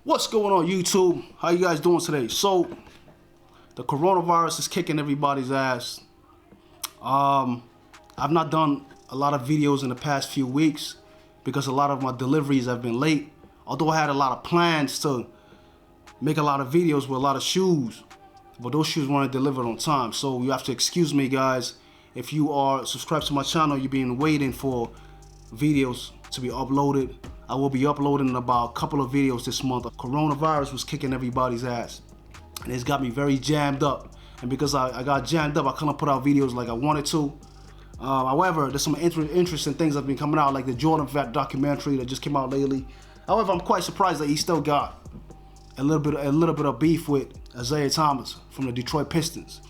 What's going on, YouTube? How you guys doing today? So, the coronavirus is kicking everybody's ass. I've not done a lot of videos in the past few weeks because a lot of my deliveries have been late. Although I had a lot of plans to make a lot of videos with a lot of shoes, but those shoes weren't delivered on time. So you have to excuse me, guys. If you are subscribed to my channel, you've been waiting for videos to be uploaded. I will be uploading about a couple of videos this month. Coronavirus was kicking everybody's ass, and it's got me very jammed up. And because I got jammed up, I couldn't put out videos like I wanted to. However, there's some interesting things that have been coming out, like the Jordan documentary that just came out lately. However, I'm quite surprised that he still got a little bit of beef with Isaiah Thomas from the Detroit Pistons.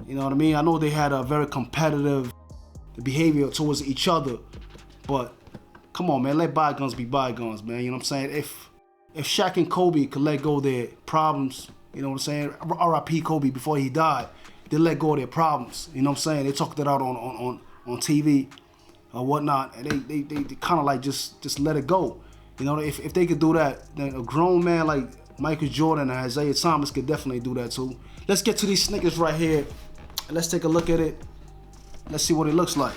You know what I mean? I know they had a very competitive behavior towards each other, but come on, man, let bygones be bygones, man. You know what I'm saying? If Shaq and Kobe could let go of their problems, you know what I'm saying? R.I.P. Kobe before he died. They let go of their problems. You know what I'm saying? They talked it out on TV or whatnot, and they kind of like just let it go. You know, if they could do that, then a grown man like Michael Jordan and Isaiah Thomas could definitely do that too. Let's get to these sneakers right here, and let's take a look at it. Let's see what it looks like.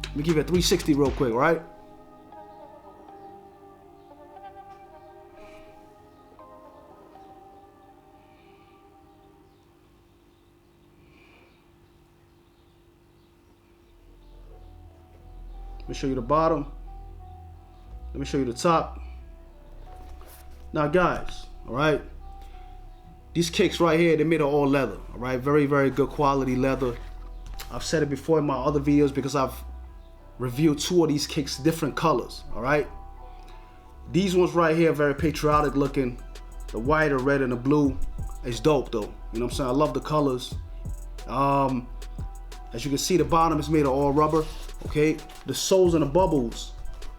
Let me give you a 360 real quick, right? Let me show you the bottom. Let me show you the top. Now, guys, all right? These kicks right here, they're made of all leather, all right? Very, very good quality leather. I've said it before in my other videos because I've reviewed two of these kicks, different colors, all right? These ones right here, very patriotic looking. The white, the red, and the blue. It's dope though, you know what I'm saying? I love the colors. As you can see, the bottom is made of all rubber, okay? The soles and the bubbles,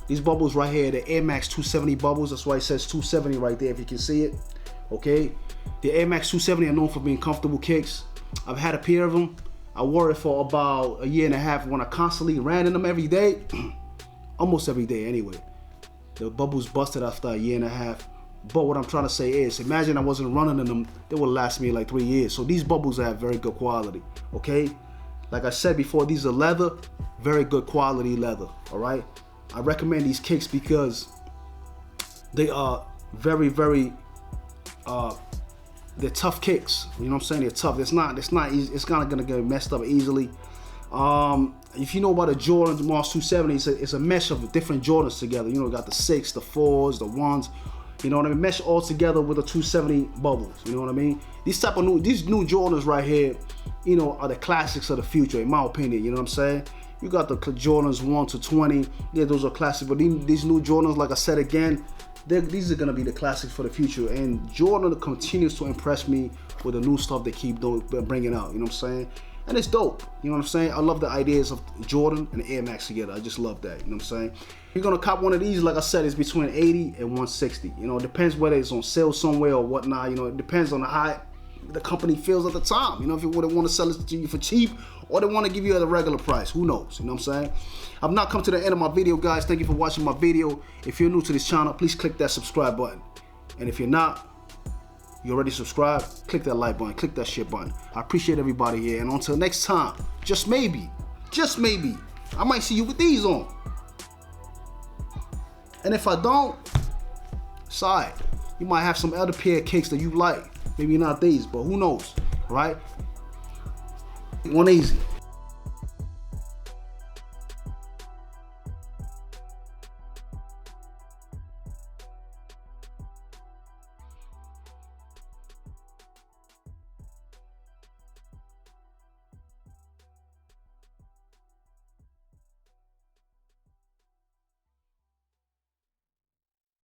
these bubbles right here, the Air Max 270 bubbles. That's why it says 270 right there, if you can see it, okay? The Air Max 270 are known for being comfortable kicks. I've had a pair of them. I wore it for about a year and a half when I constantly ran in them every day. Almost every day anyway. The bubbles busted after a year and a half. But what I'm trying to say is, imagine I wasn't running in them, they would last me like 3 years. So these bubbles have very good quality, okay? Like I said before, these are leather, very good quality leather, all right? I recommend these kicks because they are very, very, they're tough kicks. You know what I'm saying? They're tough. It's not easy. It's not gonna get messed up easily. If you know about the Jordan Mars 270, it's a mesh of different Jordans together. You know, got the 6, the 4s, the 1s. You know what I mean? Mesh all together with the 270 bubbles. You know what I mean? These new Jordans right here, you know, are the classics of the future, in my opinion. You know what I'm saying? You got the Jordans 1 to 20. Yeah, those are classics. But these new Jordans, like I said again, these are gonna be the classics for the future, and Jordan continues to impress me with the new stuff they keep bringing out. You know what I'm saying? And it's dope. You know what I'm saying? I love the ideas of Jordan and Air Max together. I just love that. You know what I'm saying? You're gonna cop one of these, like I said, it's between 80 and 160. You know, it depends whether it's on sale somewhere or whatnot. You know, it depends on how the company feels at the time. You know, if you would want to sell it to you for cheap, or they want to give you at a regular price, who knows? You know what I'm saying? I've not come to the end of my video, guys. Thank you for watching my video. If you're new to this channel, please click that subscribe button. And if you're not, you already subscribed, click that like button, click that shit button. I appreciate everybody here. And until next time, just maybe, I might see you with these on. And if I don't, it's all right. You might have some other pair of kicks that you like. Maybe not these, but who knows, right? One easy.